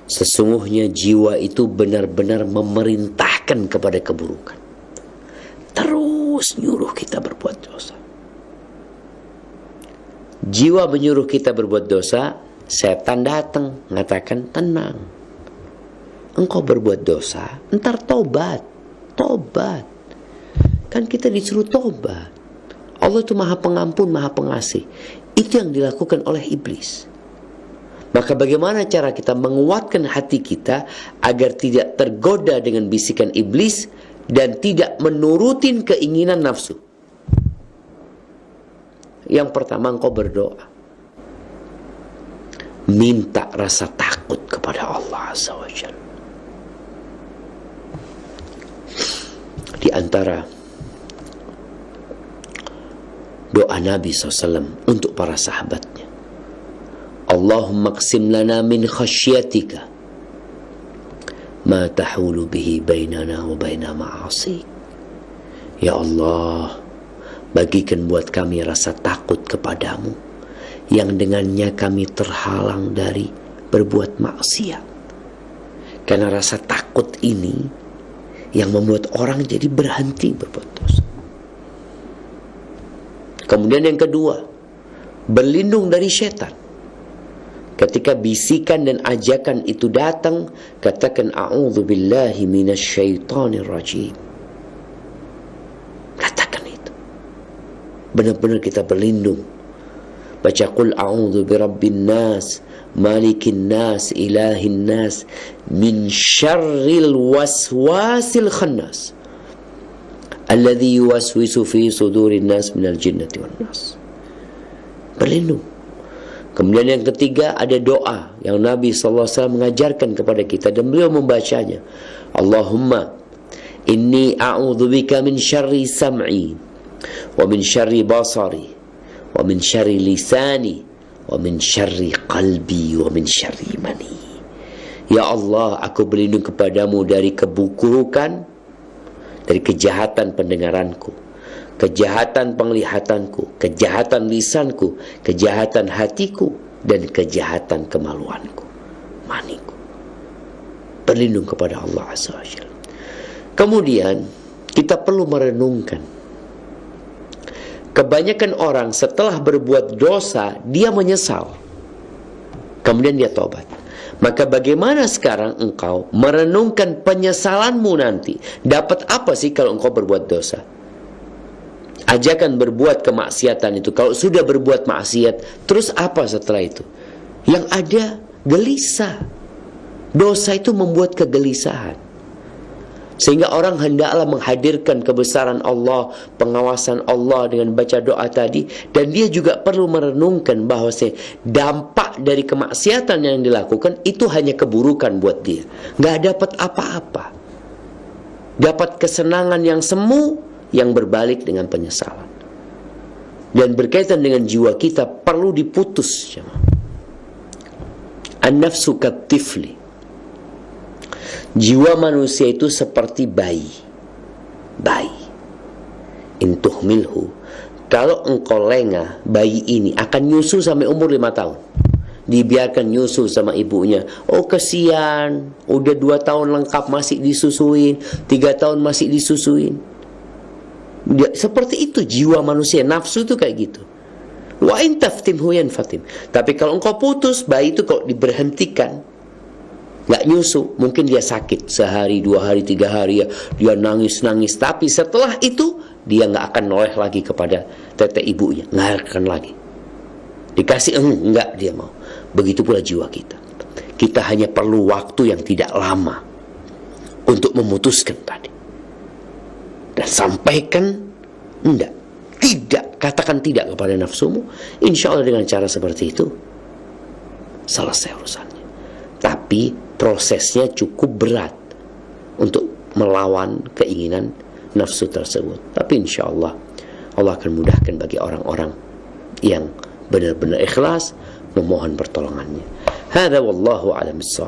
Sesungguhnya jiwa itu benar-benar memerintahkan kepada keburukan. Terus nyuruh kita berbuat dosa. Jiwa menyuruh kita berbuat dosa, setan datang mengatakan, tenang, engkau berbuat dosa, ntar tobat. Kan kita disuruh tobat. Allah itu maha pengampun, maha pengasih. Itu yang dilakukan oleh iblis. Maka bagaimana cara kita menguatkan hati kita agar tidak tergoda dengan bisikan iblis dan tidak menurutin keinginan nafsu? Yang pertama, engkau berdoa. Minta rasa takut kepada Allah Azza wa Jalla. Di antara doa Nabi SAW untuk para sahabatnya, Allahumma qsim lana min khasyatika ma tahulu bihi bainana wa baina ma'asik. Ya Allah, bagikan buat kami rasa takut kepadamu yang dengannya kami terhalang dari berbuat maksiat. Karena rasa takut ini yang membuat orang jadi berhenti berbuat dosa. Kemudian yang kedua, berlindung dari setan. Ketika bisikan dan ajakan itu datang, katakan a'udzubillahi minasyaitonir rajim. Katakan itu. Benar-benar kita berlindung. Baca qul a'udzu birabbin nas, malikin nas, ilahin nas, min syarril waswasil khannas, alladzi yuwaswisu fi sudurin nas minal jinnati wan nas. Berlindung. Kemudian yang ketiga, ada doa yang Nabi SAW mengajarkan kepada kita dan beliau membacanya. Allahumma inni a'udzubika min syarri sam'i wa min syarri basari wa min syarri lisani wa min syarri qalbi wa min syarri mani. Ya Allah, aku berlindung kepadamu dari keburukan, dari kejahatan pendengaranku, kejahatan penglihatanku, kejahatan lisanku, kejahatan hatiku, dan kejahatan kemaluanku, maniku. Berlindung kepada Allah Azza wa Jalla. Kemudian kita perlu merenungkan. Kebanyakan orang setelah berbuat dosa, dia menyesal. Kemudian dia tobat. Maka bagaimana sekarang engkau merenungkan penyesalanmu nanti? Dapat apa sih kalau engkau berbuat dosa? Ajakan berbuat kemaksiatan itu, kalau sudah berbuat maksiat, terus apa setelah itu? Yang ada gelisah. Dosa itu membuat kegelisahan. Sehingga orang hendaklah menghadirkan kebesaran Allah, pengawasan Allah dengan baca doa tadi. Dan dia juga perlu merenungkan bahwa dampak dari kemaksiatan yang dilakukan itu hanya keburukan buat dia. Gak dapat apa-apa. Dapat kesenangan yang semu, yang berbalik dengan penyesalan. Dan berkaitan dengan jiwa kita perlu diputus. An-nafsu kat-tifli. Jiwa manusia itu seperti bayi. Intuh milhu. Kalau engkau lengah, bayi ini akan nyusu sampai umur 5 tahun. Dibiarkan nyusu sama ibunya. Oh kesian, udah 2 tahun lengkap masih disusuin, 3 tahun masih disusuin. Seperti itu jiwa manusia, nafsu itu kayak gitu. Wa in taftimhu yanfatim. Tapi kalau engkau putus, bayi itu kalau diberhentikan, nggak nyusu, mungkin dia sakit sehari, 2 hari, 3 hari ya, dia nangis. Tapi setelah itu dia nggak akan noleh lagi kepada tete ibunya, nggak akan lagi. Dikasih enggak dia mau. Begitu pula jiwa kita. Kita hanya perlu waktu yang tidak lama untuk memutuskan tadi. Dan sampaikan tidak, katakan tidak kepada nafsumu. Insya Allah dengan cara seperti itu selesai urusannya. Tapi prosesnya cukup berat untuk melawan keinginan nafsu tersebut. Tapi insya Allah Allah akan mudahkan bagi orang-orang yang benar-benar ikhlas memohon pertolongannya. Hadza wallahu a'lam bissawab.